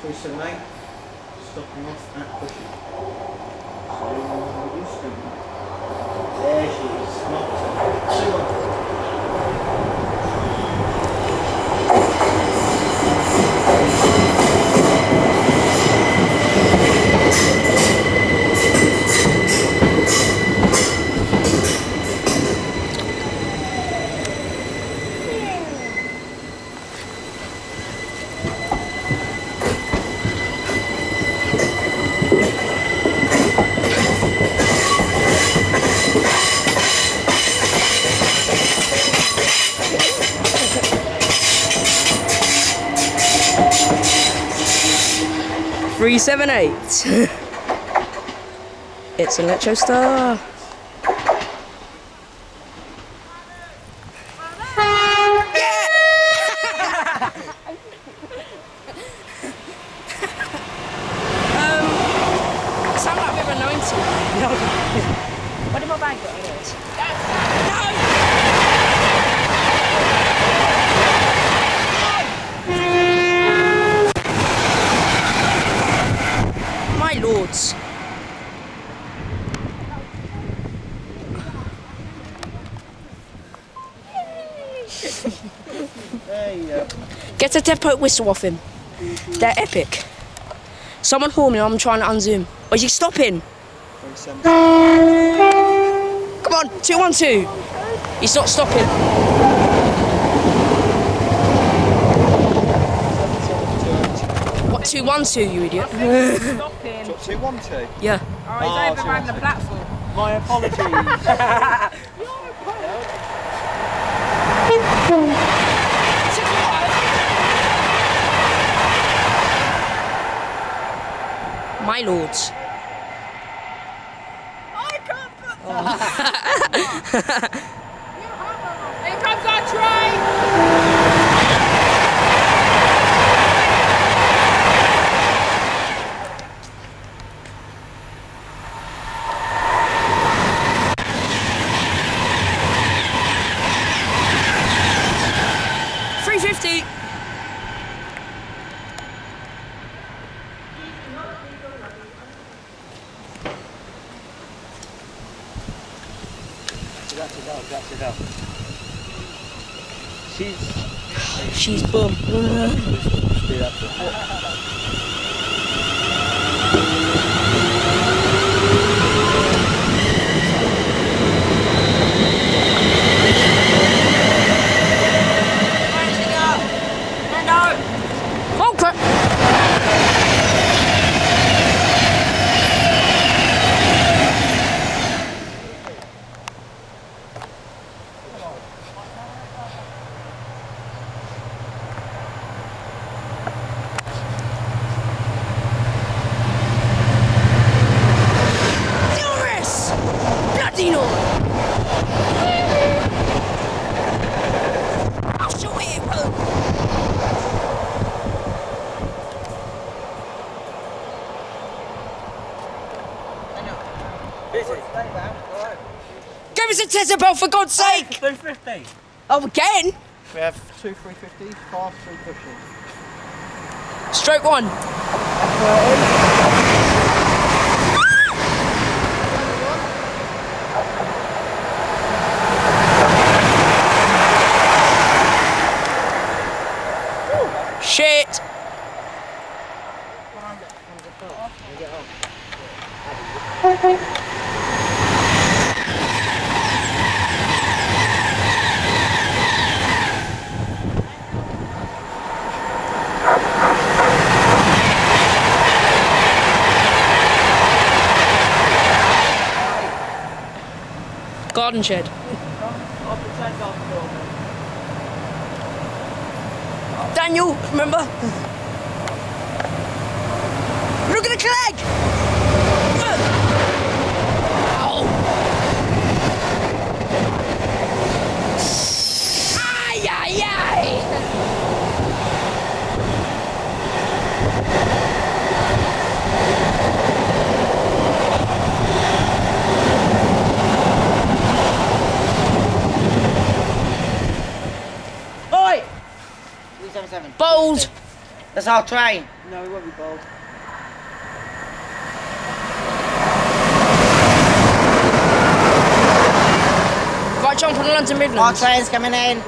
378, stopping off at Bushey. So, there she is, not 214. Three, 7, 8. It's Electro Star. Sound like a bit of a 90. No. What did my bag got in it? My lords. Get a depot whistle off him. They're epic. Someone horn me, I'm trying to unzoom. Oh, is he stopping? Come on, 212. He's not stopping. What, 212, you idiot? Stopping. 212? Yeah. Oh, he's overrun the platform. My apologies. My lords. I can't put that. Here comes our train. That's it up. She's bum. Speed up. Oh crap! Give us a Jezebel for God's sake! 250. Oh, again? We have 2 350s, 5 3 pushes. Stroke 1. Shit! Garden shed. Daniel, remember? Look at the clag! Oh. Ay, ay, ay! Bold! That's our train. No, it won't be bold. Right, jump on the London Our Midlands. train's coming in.